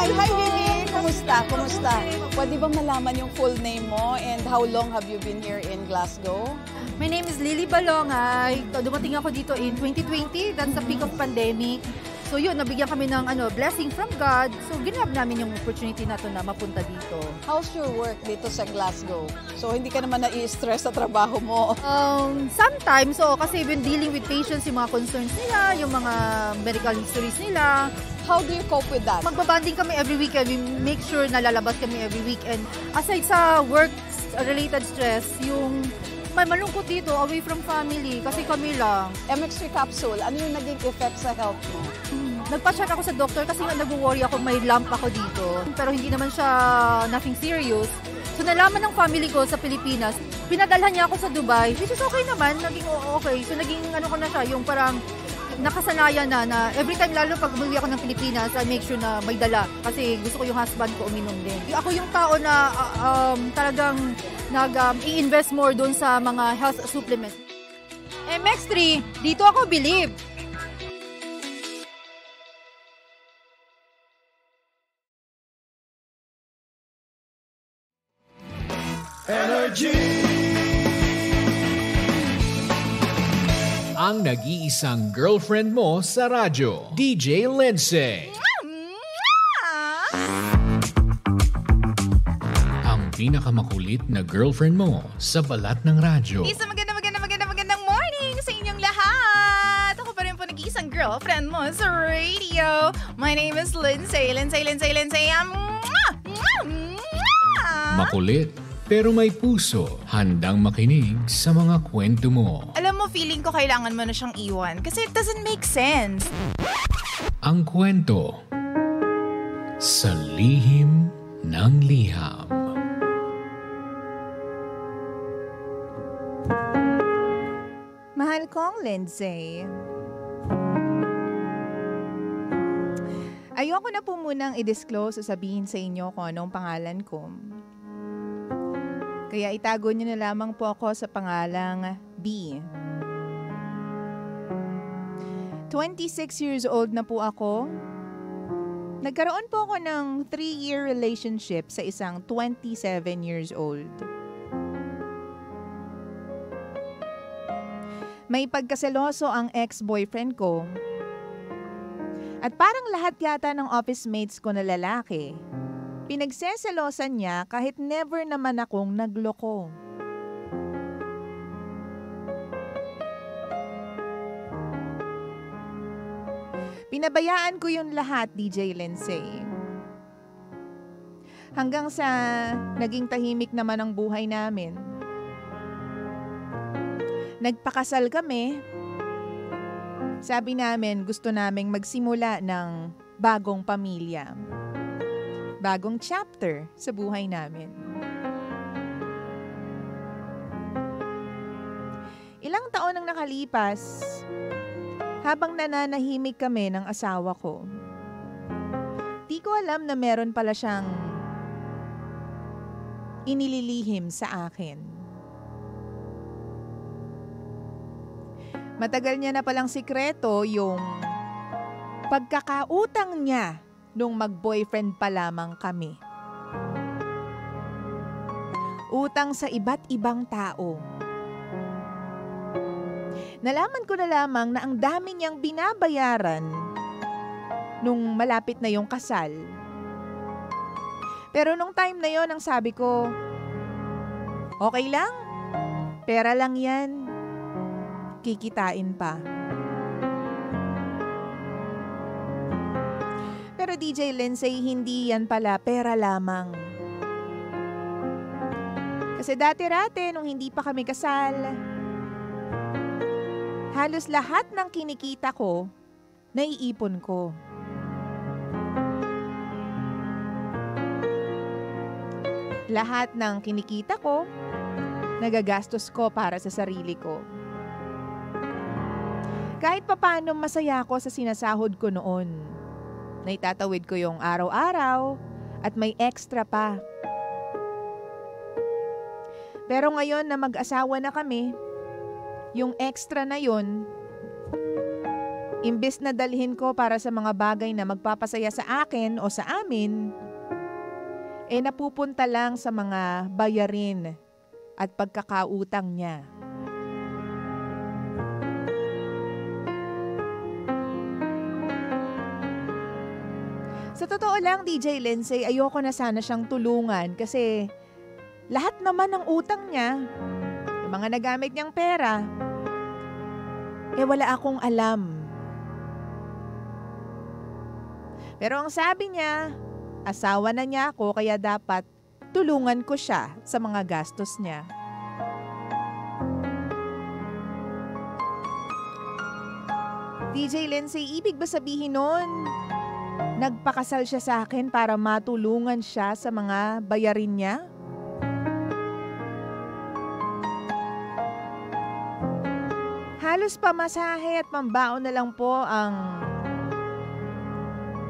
Hi, Vivi! Kumusta? Kumusta? Pwede bang malaman yung full name mo and how long have you been here in Glasgow? My name is Lily Balongay. Dumating ako dito in 2020. That's the peak of pandemic. So yun, nabigyan kami ng blessing from God. So ginab namin yung opportunity na to na mapunta dito. How's your work dito sa Glasgow? So hindi ka naman na-i-stress sa trabaho mo? Sometimes, kasi we've been dealing with patients, yung mga concerns nila, yung mga medical histories nila. How do you cope with that? Magbabanding kami every weekend. We make sure na lalabas kami every weekend. Aside sa work-related stress, yung may malungkot dito, away from family, kasi kami lang. MX3 capsule, ano yung naging effect sa health mo? Nagpa-check ako sa doctor kasi nga nag-worry ako, may lump ako dito. Pero hindi naman siya nothing serious. So nalaman ng family ko sa Pilipinas, pinadalhan niya ako sa Dubai, which is okay naman, naging okay. So naging ko na siya, yung parang nakasanayan na every time, lalo pag umuwi ako ng Pilipinas, I make sure na may dala. Kasi gusto ko yung husband ko uminom din. Ako yung tao na talagang i-invest more doon sa mga health supplements. MX3, dito ako believe. Energy! Ang nag-iisang girlfriend mo sa radyo, DJ Lindsay. Ang pinakamakulit na girlfriend mo sa balat ng radyo. Isang magandang morning sa inyong lahat. Ako pa rin po nag-iisang girlfriend mo sa radio. My name is Lindsay. Makulit, pero may puso, handang makinig sa mga kwento mo. Alam mo, feeling ko kailangan mo na siyang iwan kasi it doesn't make sense. Ang kwento sa lihim ng liham. Mahal kong Lindsay. Ayoko na po munang i-disclose o sabihin sa inyo kung anong pangalan ko. Kaya itago niyo na lamang po ako sa pangalang B. 26 years old na po ako. Nagkaroon po ako ng 3-year relationship sa isang 27 years old. May pagkaseloso ang ex-boyfriend ko. At parang lahat yata ng office mates ko na lalaki, pinagseselosan niya kahit never naman akong nagloko. Pinabayaan ko yun lahat, DJ Lindsay. Hanggang sa naging tahimik naman ang buhay namin. Nagpakasal kami. Sabi namin gusto naming magsimula ng bagong pamilya. Bagong chapter sa buhay namin. Ilang taon ang nakalipas, habang nananahimik kami ng asawa ko. Di ko alam na meron pala siyang inililihim sa akin. Matagal niya na palang sikreto yung pagkakautang niya nung mag-boyfriend pa lamang kami. Utang sa iba't ibang tao. Nalaman ko na lamang na ang dami niyang binabayaran nung malapit na yung kasal. Pero nung time na yon, ang sabi ko, okay lang, pera lang yan, kikitain pa. Pero DJ Lindsay, hindi yan pala pera lamang. Kasi dati-rate nung hindi pa kami kasal, halos lahat ng kinikita ko, naiipon ko. Lahat ng kinikita ko, nagagastos ko para sa sarili ko. Kahit papaano masaya ako sa sinasahod ko noon. Naitatawid ko yung araw-araw at may extra pa. Pero ngayon na mag-asawa na kami, yung extra na yon, Imbes na dalhin ko para sa mga bagay na magpapasaya sa akin o sa amin, napupunta lang sa mga bayarin at pagkakautang niya. Sa totoo lang, DJ Lindsay, ayoko na sana siyang tulungan kasi lahat naman ng utang niya, yung mga nagamit niyang pera, wala akong alam. Pero ang sabi niya, asawa na niya ako kaya dapat tulungan ko siya sa mga gastos niya. DJ Lindsay, ibig ba sabihin nun, nagpakasal siya sa akin para matulungan siya sa mga bayarin niya? Halos pamasahe at pambaon na lang po ang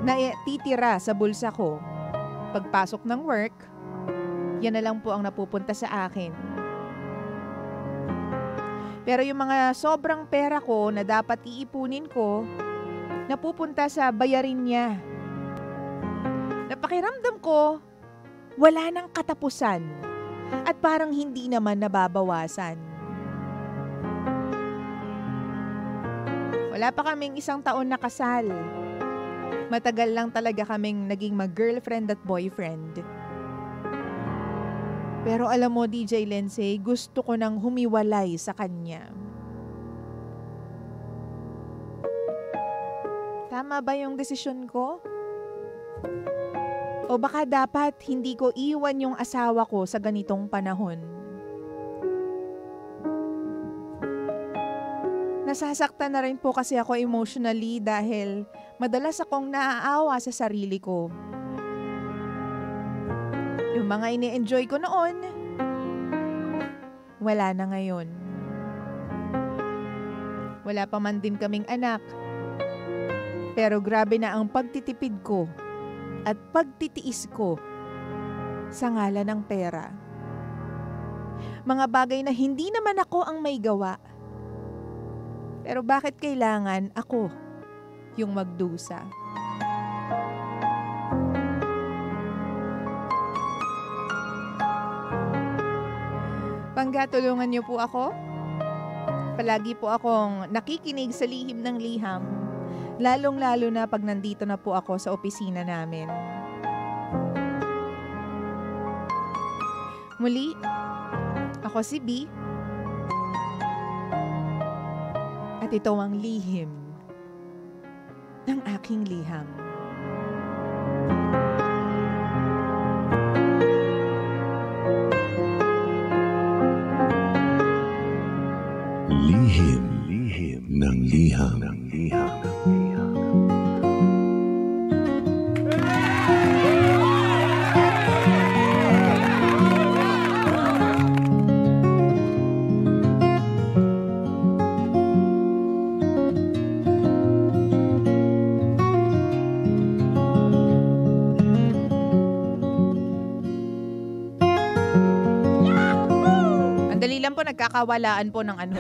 natitira sa bulsa ko. Pagpasok ng work, yan na lang po ang napupunta sa akin. Pero yung mga sobrang pera ko na dapat iipunin ko, napupunta sa bayarin niya. Napakiramdam ko, wala nang katapusan at parang hindi naman nababawasan. Wala pa kaming 1 taon na kasal. Matagal lang talaga kaming naging mag-girlfriend at boyfriend. Pero alam mo, DJ Lindsay, gusto ko nang humiwalay sa kanya. Tama ba yung desisyon ko? O baka dapat hindi ko iwan yung asawa ko sa ganitong panahon? Nasasaktan na rin po kasi ako emotionally dahil madalas akong naaawa sa sarili ko. Yung mga ini-enjoy ko noon, wala na ngayon. Wala pa man din kaming anak. Pero grabe na ang pagtitipid ko at pagtitiis ko sa ngalan ng pera. Mga bagay na hindi naman ako ang may gawa. Pero bakit kailangan ako yung magdusa? Panggatulungan niyo po ako? Palagi po akong nakikinig sa lihim ng liham, lalong-lalo na pag nandito na po ako sa opisina namin. Muli, ako si B. At ito ang lihim ng aking liham. Lihim ng liham. Nagkakawalaan po ng ano.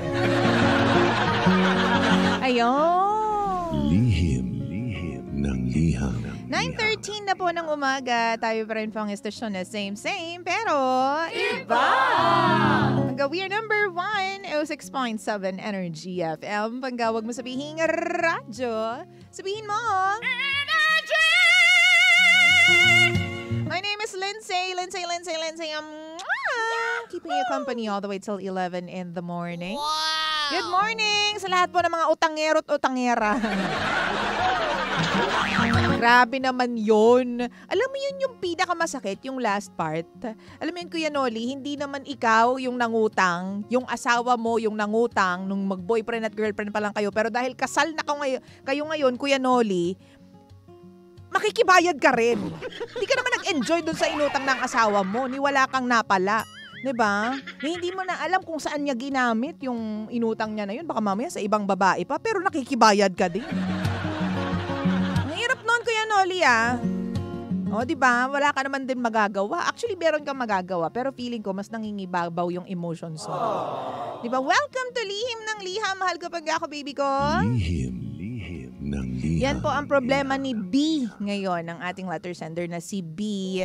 Ayun. Lihim ng liham. 9:13 na po ng umaga. Tayo pa rin po ang estasyon na same, pero iba! Hanggang we're number 1, 06.7 Energy FM. Panggawag mo sabihin radyo. Sabihin mo, Energy! My name is Lindsay. Keeping you company all the way till 11 in the morning. Wow! Good morning sa lahat po ng mga utangero at utangera. Grabe naman yun. Alam mo yun yung pinakamasakit, yung last part. Alam mo yun, Kuya Noli, hindi naman ikaw yung nangutang, yung asawa mo yung nangutang nung mag-boyfriend at girlfriend pa lang kayo. Pero dahil kasal na kayo ngayon, Kuya Noli, makikibayad ka rin. Hindi ka naman nag-enjoy dun sa inutang ng asawa mo, ni wala kang napala. Diba? Hindi mo na alam kung saan niya ginamit yung inutang niya na yun. Baka mamaya sa ibang babae pa, pero nakikibayad ka din. Ang hirap nun, Kuya Noli, ah. O, diba? Wala ka naman din magagawa. Actually, meron kang magagawa, pero feeling ko mas nangingibabaw yung emotions mo. Diba? Welcome to Lihim ng Liham. Mahal ko pag ako, baby ko. Lihim ng liham. Yan po ang problema ni B ngayon, ng ating letter sender na si B.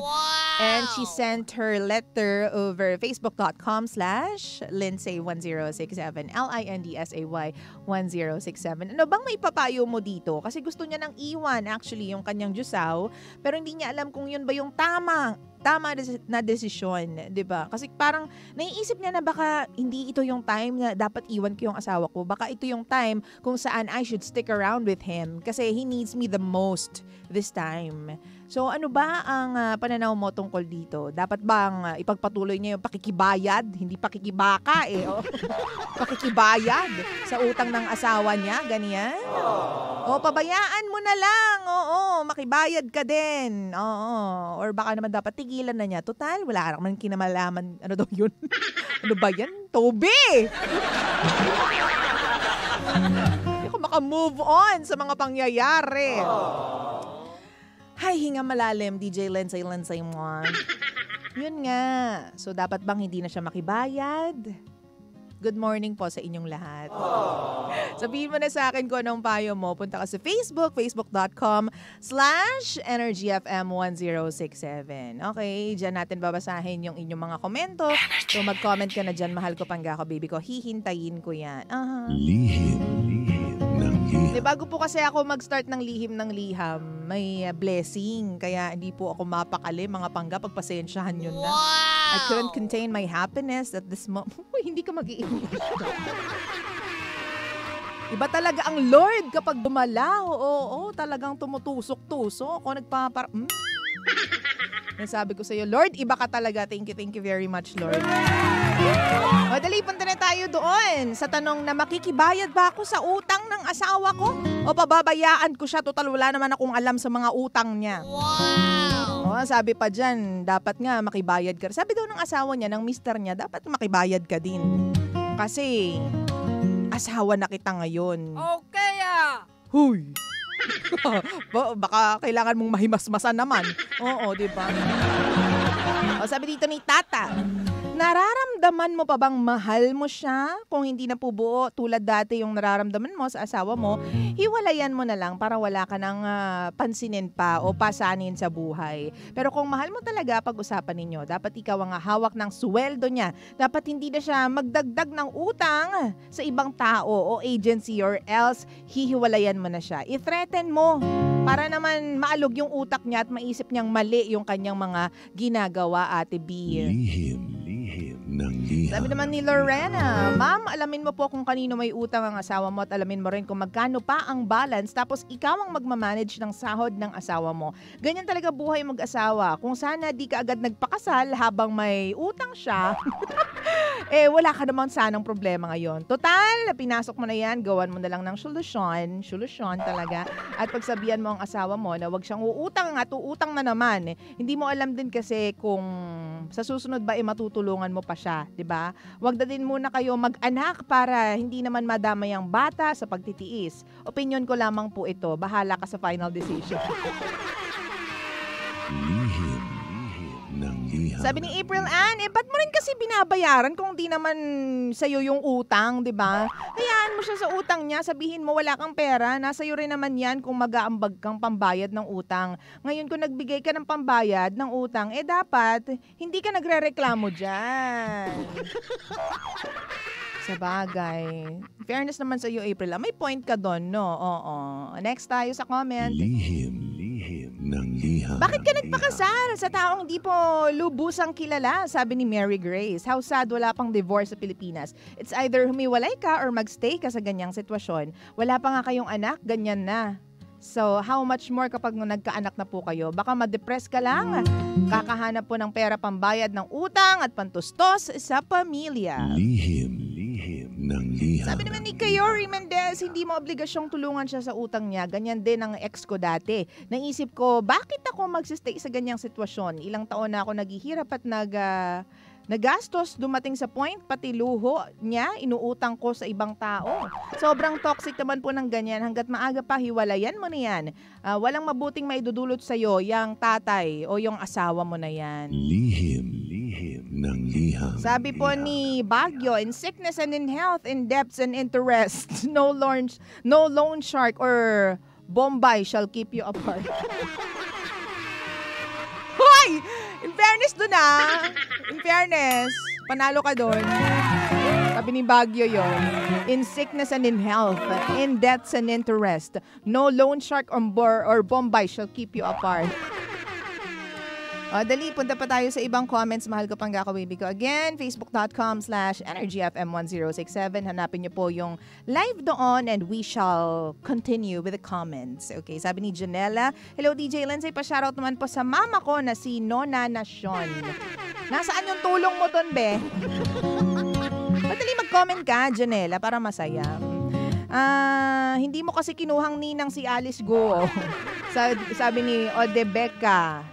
And she sent her letter over facebook.com/Lindsay1067, Lindsay1067. Ano bang may papayo mo dito? Kasi gusto niya nang iwan actually yung kanyang jusaw, pero hindi niya alam kung yun ba yung tama na desisyon, 'di ba? Kasi parang naiisip niya na baka hindi ito yung time na dapat iwan ko yung asawa ko. Baka ito yung time kung saan I should stick around with him kasi he needs me the most this time. So ano ba ang pananaw mo tungkol dito? Dapat bang ipagpatuloy niya yung pakikibayad? Hindi pakikibaka oh. Pakikibayad sa utang ng asawa niya, ganyan? O pabayaan mo na lang, oo, makibayad ka din. Oo, or baka naman dapat tigilan na niya. Total, wala naman kinamalaman. Ano daw yun? Ano ba yan? Toby! Hindi ko makamove on sa mga pangyayari. Hay, hinga malalim, DJ Lindsay mo. Yun nga. So, dapat bang hindi na siya makibayad? Good morning po sa inyong lahat. Sabihin mo na sa akin kung anong payo mo. Punta ka sa Facebook, facebook.com/EnergyFM1067. Okay, dyan natin babasahin yung inyong mga komento. So, mag-comment ka na dyan. Mahal ko pangga ko, baby ko. Hihintayin ko yan. Lihim ng liham. Bago po kasi ako mag-start ng lihim, may blessing. Kaya hindi po ako mapakali, mga pangga. Pagpasensyahan nyo na. I couldn't contain my happiness at this moment. Hindi ka mag-i-English. Iba talaga ang Lord kapag bumalaw. Oo, talagang tumutusok-tusok. Ako Nasabi ko sa iyo, Lord, iba ka talaga. Thank you very much, Lord. Madali, punta na tayo doon sa tanong na makikibayad ba ako sa utang ng asawa ko? O pababayaan ko siya? Total, wala naman akong alam sa mga utang niya. Wow! Sabi pa dyan, dapat nga makibayad ka. Sabi daw ng asawa niya, ng mister niya, dapat makibayad ka din. Kasi, asawa na kita ngayon. Okay Huy! Baka kailangan mong mahimasmasan naman. Oo, di ba? Sabi dito ni Tata, nararamdaman mo pa bang mahal mo siya? Kung hindi na po buo tulad dati yung nararamdaman mo sa asawa mo, hiwalayan mo na lang para wala ka nang pansinin pa o pasanin sa buhay. Pero kung mahal mo talaga, pag-usapan ninyo. Dapat ikaw ang hawak ng sweldo niya. Dapat hindi na siya magdagdag ng utang sa ibang tao o agency, or else hihiwalayan mo na siya. I-threaten mo para naman maalog yung utak niya at maisip niyang mali yung kanyang mga ginagawa, Ate B. Lihim ng liham. Sabi naman ni Lorena, Ma'am, alamin mo po kung kanino may utang ang asawa mo at alamin mo rin kung magkano pa ang balance, tapos ikaw ang magmamanage ng sahod ng asawa mo. Ganyan talaga buhay mag-asawa. Kung sana di ka agad nagpakasal habang may utang siya, wala ka naman sanang problema ngayon. Total, pinasok mo na yan, gawan mo na lang ng solusyon talaga. At pagsabihan mo ang asawa mo na wag siyang uutang at uutang na naman. Hindi mo alam din kasi kung sa susunod ba matutulungan mo pa siya, 'di ba? Wag na din muna kayo mag-anak para hindi naman madamay ang bata sa pagtitiis. Opinion ko lamang po ito. Bahala ka sa final decision. Lihim ng liham. Sabi ni April Ann, ba't mo rin kasi binabayaran kung di naman sa'yo yung utang, di ba? Hayaan mo siya sa utang niya, sabihin mo wala kang pera, nasa iyo rin naman yan kung mag-aambag kang pambayad ng utang. Ngayon kung nagbigay ka ng pambayad ng utang, dapat hindi ka nagrereklamo dyan. Sa bagay. Fairness naman sa iyo, April. May point ka doon, no? Oo. Next tayo sa comment. Lihim ng liham. Bakit ka nagpakasal sa taong hindi po lubusang kilala? Sabi ni Mary Grace. How sad, wala pang divorce sa Pilipinas. It's either humiwalay ka or magstay ka sa ganyang sitwasyon. Wala pa nga kayong anak, ganyan na. So, how much more kapag nagkaanak na po kayo? Baka ma-depress ka lang. Kakahanap po ng pera pambayad ng utang at pantustos sa pamilya. Lihim ng liham. Sabi naman ni Kayori Mendez, hindi mo obligasyong tulungan siya sa utang niya. Ganyan din ang ex ko dati. Naisip ko, bakit ako magsistay sa ganyang sitwasyon? Ilang taon na ako naghihirap at nagastos, dumating sa point, pati luho niya, inuutang ko sa ibang tao. Sobrang toxic naman po ng ganyan. Hanggat maaga pa, hiwalayan mo na yan. Walang mabuting maidudulot sa'yo, yung tatay o yung asawa mo na yan. Lihim ng liham. Sabi po ni Baguio, in sickness and in health, in debts and interest, no loan shark or Bombay shall keep you apart. Hoy! In fairness dun in fairness, panalo ka dun. Sabi ni Baguio yon. In sickness and in health, in debts and interest, no loan shark or Bombay shall keep you apart. Dali, punta pa tayo sa ibang comments. Mahal ko pang baby ko. Again, facebook.com/energyfm1067. Hanapin niyo po yung live doon and we shall continue with the comments. Okay, sabi ni Janela, hello DJ Lindsay, pa-shoutout naman po sa mama ko na si Nona Nacion. Nasaan yung tulong mo doon, be? Madali mag-comment ka, Janela, para masaya. Hindi mo kasi kinuhang ninang si Alice Go. Sabi ni Odebeka.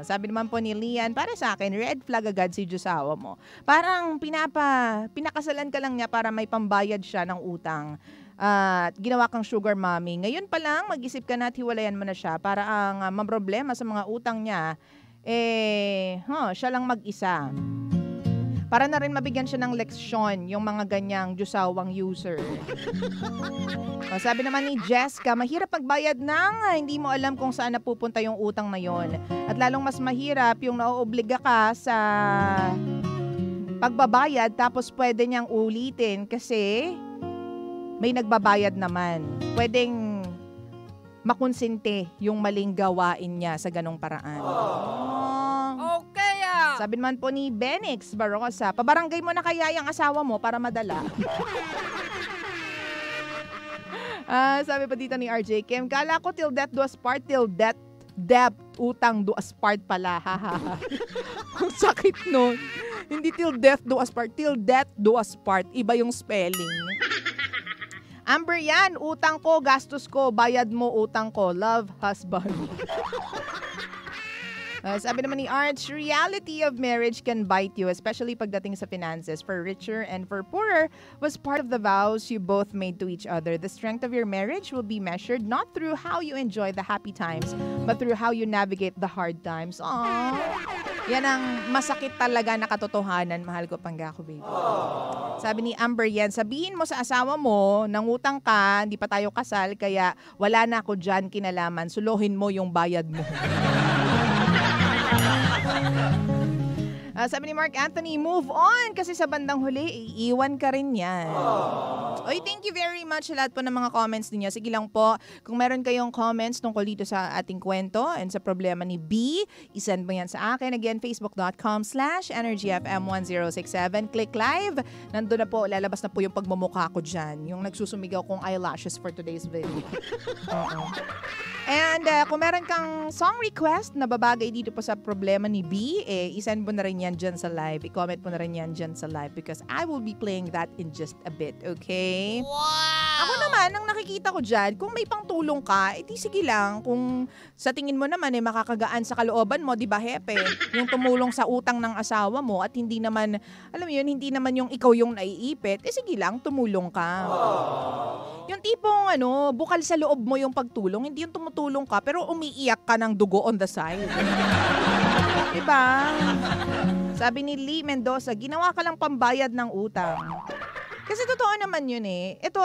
Sabi naman po ni Lian, para sa akin, red flag agad si Josawa mo. Parang pinakasalan ka lang niya para may pambayad siya ng utang. At ginawa kang sugar mommy. Ngayon pa lang, mag-isip ka na at hiwalayan mo na siya para ang mamroblema sa mga utang niya, siya lang mag-isa. Para na rin mabigyan siya ng leksyon yung mga ganyang Josawang user. Sabi naman ni Jessica, mahirap magbayad ng hindi mo alam kung saan napupunta yung utang na yon. At lalong mas mahirap yung naoobliga ka sa pagbabayad tapos pwede niyang ulitin kasi may nagbabayad naman. Pwedeng makonsente yung maling gawain niya sa ganong paraan. Okay. Sabi naman po ni Benix Barosa, pabarangay mo na kaya yung asawa mo para madala. Sabi pa dito ni RJ Kim, kala ko till death do us part, till debt, utang do us part pala. Ang sakit nun. Hindi till death do us part, till death do us part. Iba yung spelling. Amber yan, utang ko, gastos ko, bayad mo, utang ko. Love, husband. Sabi naman ni Arch, reality of marriage can bite you, especially pagdating sa finances. For richer and for poorer was part of the vows you both made to each other. The strength of your marriage will be measured not through how you enjoy the happy times, but through how you navigate the hard times. Aww. Yan ang masakit talaga na katotohanan, mahal ko Panggako baby. Sabi ni Amber yan, sabihin mo sa asawa mo, nangutang ka, hindi pa tayo kasal, kaya wala na ako dyan kinalaman, suluhin mo yung bayad mo. Sabi ni Mark Anthony, move on kasi sa bandang huli, iiwan ka rin yan. Oy, thank you very much sa lahat po ng mga comments ninyo. Sige lang po, kung meron kayong comments tungkol dito sa ating kwento and sa problema ni B, isend mo yan sa akin. Again, facebook.com/energyfm1067. Click live. Nandun na po, lalabas na po yung pagmumukha ko dyan. Yung nagsusumigaw kong eyelashes for today's video. And kung meron kang song request na babagay dito po sa problema ni B, isend mo na rin yan dyan sa live. I-comment mo na rin yan dyan sa live because I will be playing that in just a bit, okay? Wow! Ako naman, ang nakikita ko dyan, kung may pangtulong ka, edi sige lang. Kung sa tingin mo naman makakagaan sa kalooban mo, di ba, hepe? Yung tumulong sa utang ng asawa mo at hindi naman, alam mo yun, hindi naman yung ikaw yung naiipit, sige lang, tumulong ka. Yung tipong, bukal sa loob mo yung pagtulong, hindi yung tumutulong ka, pero umiiyak ka ng dugo on the side. Diba? Sabi ni Lee Mendoza, ginawa ka lang pambayad ng utang. Kasi totoo naman yun Ito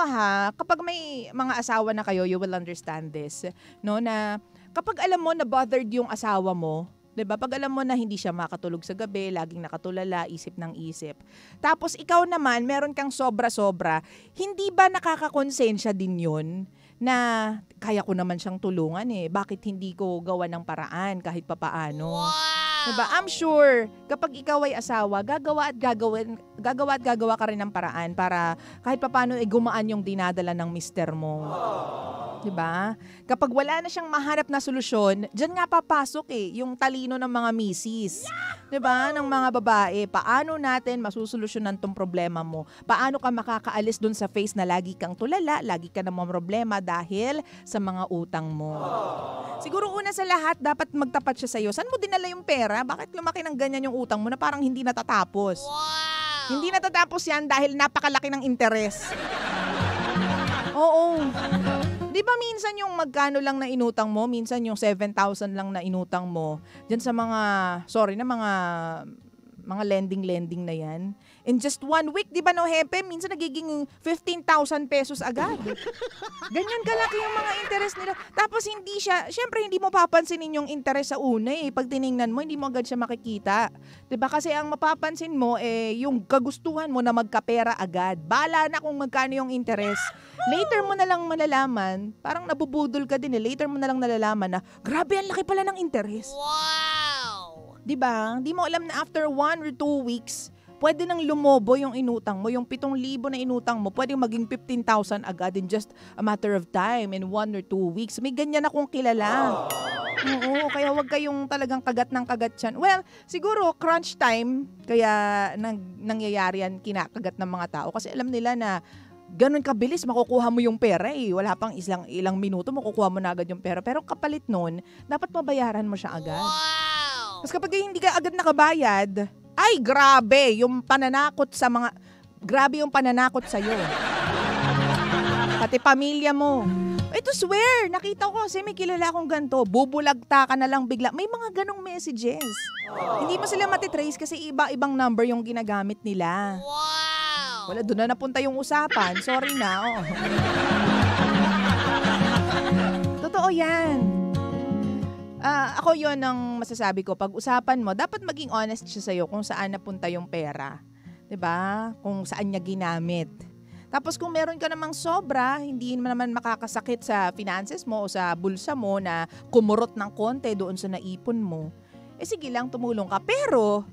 kapag may mga asawa na kayo, you will understand this. No, na kapag alam mo na bothered yung asawa mo, diba? Pag alam mo na hindi siya makatulog sa gabi, laging nakatulala, isip ng isip. Tapos ikaw naman, meron kang sobra-sobra, hindi ba nakakakonsensya din yun? Na kaya ko naman siyang tulungan bakit hindi ko gawa ng paraan kahit papaano? Wow! Diba? I'm sure, kapag ikaw ay asawa, gagawa ka rin ng paraan para kahit papaano gumaan yung dinadala ng mister mo. Diba? Kapag wala na siyang mahanap na solusyon, dyan nga papasok yung talino ng mga misis. Diba? Ng mga babae, paano natin masusolusyonan tong problema mo? Paano ka makakaalis dun sa face na lagi kang tulala, lagi ka namang problema dahil sa mga utang mo? Siguro una sa lahat, dapat magtapat siya sa'yo. Saan mo dinala yung pera? Bakit lumaki ng ganyan yung utang mo na parang hindi natatapos? Wow! Hindi natatapos yan dahil napakalaki ng interes. Oo. Di ba minsan yung magkano lang na inutang mo, minsan yung 7,000 lang na inutang mo, dyan sa mga mga lending na yan. In just 1 week, di ba no, Hepe? Minsan nagiging 15,000 pesos agad. Ganyan kalaki yung mga interest nila. Tapos hindi siya, syempre hindi mo papansinin yung interest sa una eh. Pag tiningnan mo, hindi mo agad siya makikita. Di ba? Kasi ang mapapansin mo, yung kagustuhan mo na magkapera agad. Bala na kung magkano yung interest. Later mo na lang malalaman, parang nabubudol ka din eh. Later mo na lang nalalaman na, grabe, ang laki pala ng interest. Wow! Diba? Di mo alam na after 1 or 2 weeks, pwede nang lumobo yung inutang mo. Yung 7,000 na inutang mo, pwede maging 15,000 agad in just a matter of time, in 1 or 2 weeks. May ganyan akong kilala. Oo, kaya wag kayong talagang kagat ng kagat yan. Well, siguro crunch time, kaya nangyayari yan, kinakagat ng mga tao. Kasi alam nila na ganun kabilis makukuha mo yung pera eh. Wala pang ilang minuto makukuha mo na agad yung pera. Pero kapalit nun, dapat mabayaran mo siya agad. Wow! Tapos kapag hindi ka agad nakabayad, ay grabe yung pananakot sa'yo. Pati pamilya mo. Ito swear, nakita ko kasi may kilala akong ganito. Bubulagta ka na lang bigla. May mga ganong messages. Hindi mo sila matitrace kasi iba-ibang number yung ginagamit nila. Wow! Wala, doon na napunta yung usapan. Sorry na. Oh. Totoo yan. Ako yon ang masasabi ko. Pag usapan mo, dapat maging honest siya sa'yo kung saan napunta yung pera. 'Di ba? Kung saan niya ginamit. Tapos kung meron ka namang sobra, hindi naman makakasakit sa finances mo o sa bulsa mo na kumurot ng konti doon sa naipon mo, sige lang, tumulong ka. Pero,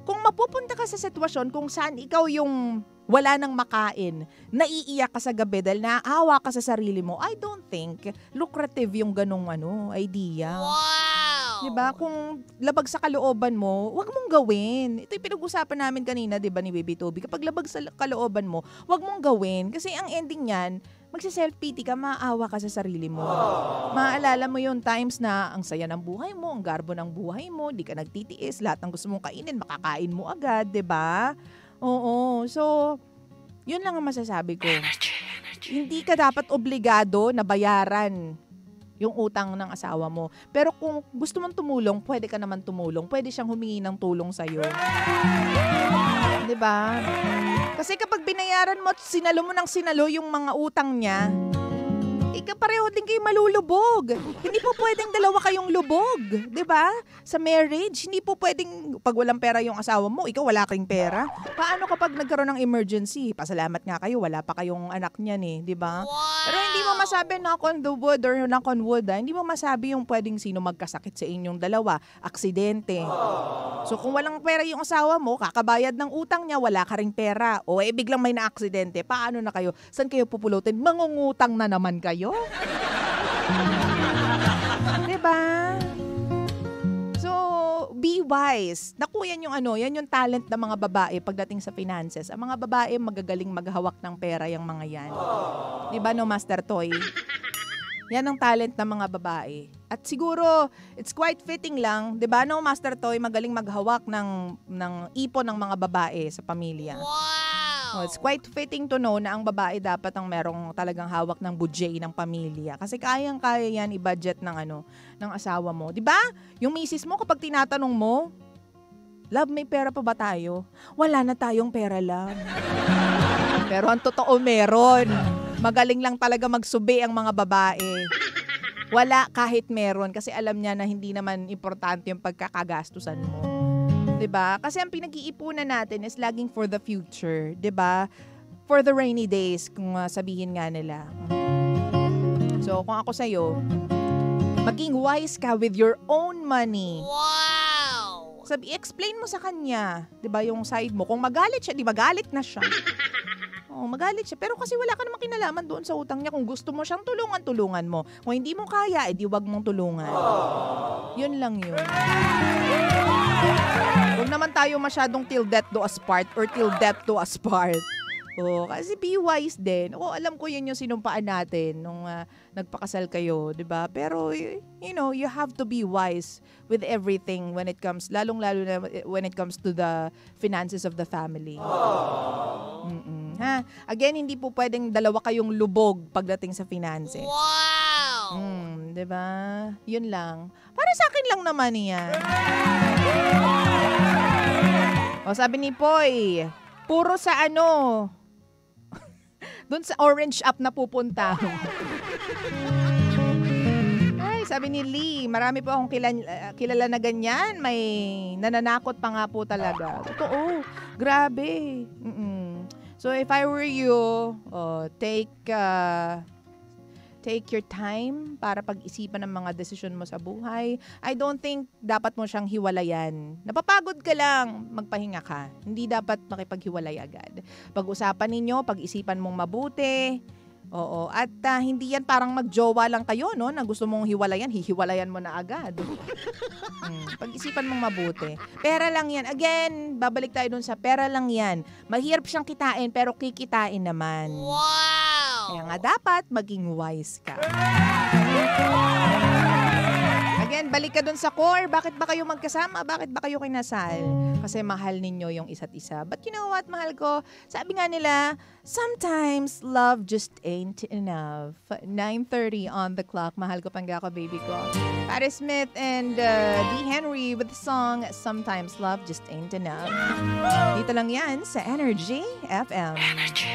kung mapupunta ka sa sitwasyon kung saan ikaw yung wala nang makain, naiiyak ka sa gabi dahil naaawa ka sa sarili mo, I don't think lucrative yung ganong idea. Wow! Diba? Kung labag sa kalooban mo, wag mong gawin. Ito yung pinag-usapan namin kanina, diba, ni Baby Toby. Kapag labag sa kalooban mo, wag mong gawin. Kasi ang ending yan, magsa-self-pity ka, maaawa ka sa sarili mo. Maaalala mo yung times na ang saya ng buhay mo, ang garbo ng buhay mo, di ka nagtitiis, lahat ng gusto mong kainin, makakain mo agad, diba? Oo. So, yun lang ang masasabi ko. Hindi ka dapat obligado na bayaran yung utang ng asawa mo. Pero kung gusto mong tumulong, pwede ka naman tumulong. Pwede siyang humingi ng tulong sa'yo. Diba? Kasi kapag binayaran mo at sinalo mo ng sinalo yung mga utang niya, pareho din kayo malulubog. Hindi po pwedeng dalawa kayong lubog. Diba? Sa marriage, hindi po pwedeng pag walang pera yung asawa mo, ikaw wala kang pera. Paano kapag nagkaroon ng emergency? Pasalamat nga kayo, wala pa kayong anak niyan eh. Diba? Wow! Pero hindi mo masabi knock on the wood or knock on wood. Hindi mo masabi yung pwedeng sino magkasakit sa inyong dalawa. Aksidente. So kung walang pera yung asawa mo, kakabayad ng utang niya, wala ka ring pera. O biglang may na-aksidente. Paano na kayo? Saan kayo pupulutin? Mangungutang na naman kayo? Diba? So, be wise. Naku, yan yung talent ng mga babae pagdating sa finances. Ang mga babae magagaling maghawak ng pera yung mga yan. Diba no, Master Toy? Yan ang talent ng mga babae. At siguro, it's quite fitting lang, diba no, Master Toy, magaling maghawak ng ipon ng mga babae sa pamilya. Wow! Oh, it's quite fitting to know na ang babae dapat ang merong talagang hawak ng budget ng pamilya. Kasi kayang-kaya yan i-budget ng asawa mo. 'Di ba? Yung misis mo kapag tinatanong mo, "Love, may pera pa ba tayo?" Wala na tayong pera, love. Pero ang totoo meron. Magaling lang talaga magsubi ang mga babae. Wala kahit meron kasi alam niya na hindi naman importante yung pagkakagastusan mo. 'Di ba? Kasi ang pinag-iipunan natin is laging for the future, 'di ba? For the rainy days, kung sabihin nga nila. So, kung ako sa'yo, maging wise ka with your own money. Wow! Explain mo sa kanya, 'di ba, yung side mo. Kung magalit siya, di magalit na siya. Oh, magalit siya. Pero kasi wala ka namang kinalaman doon sa utang niya. Kung gusto mo siyang tulungan, tulungan mo. Kung hindi mo kaya, edi wag mong tulungan. Yun lang yun. Huwag naman tayo masyadong till death do us part or till death do us part. Oh, kasi be wise din. Alam ko yun yung sinumpaan natin nung nagpakasal kayo, 'di ba? Pero you have to be wise with everything when it comes, lalong-lalo na when it comes to the finances of the family. Again, hindi po pwedeng dalawa kayong lubog pagdating sa finances. Wow! 'Di ba? Yun lang. Para sa akin lang naman 'yan. O sabi ni Poy, puro sa doon sa orange up na pupunta. Ay, sabi ni Lee, marami po akong kilala na ganyan. May nananakot pa nga po talaga. Totoo, grabe. So if I were you, take your time para pag-isipan ng mga desisyon mo sa buhay. I don't think dapat mo siyang hiwalayan. Napapagod ka lang, magpahinga ka. Hindi dapat makipaghiwalay agad. Pag-usapan ninyo, pag-isipan mong mabuti. Oo, at hindi yan parang magjowa lang kayo, no? Na gusto mong hiwalayan, hihiwalayan mo na agad. Pag-isipan mong mabuti. Pera lang yan. Again, babalik tayo dun sa pera lang yan. Mahirap siyang kitain, pero kikitain naman. Wow! Kaya nga dapat maging wise ka. Again, balik ka dun sa core. Bakit ba kayo magkasama? Bakit ba kayo kinasal? Kasi mahal ninyo yung isa't isa. But you know what, mahal ko? Sabi nga nila, sometimes love just ain't enough. 9:30 on the clock. Mahal ko pangga ko, baby ko. Paris Smith and D. Henry with the song Sometimes Love Just Ain't Enough. Dito lang yan sa Energy FM. Energy.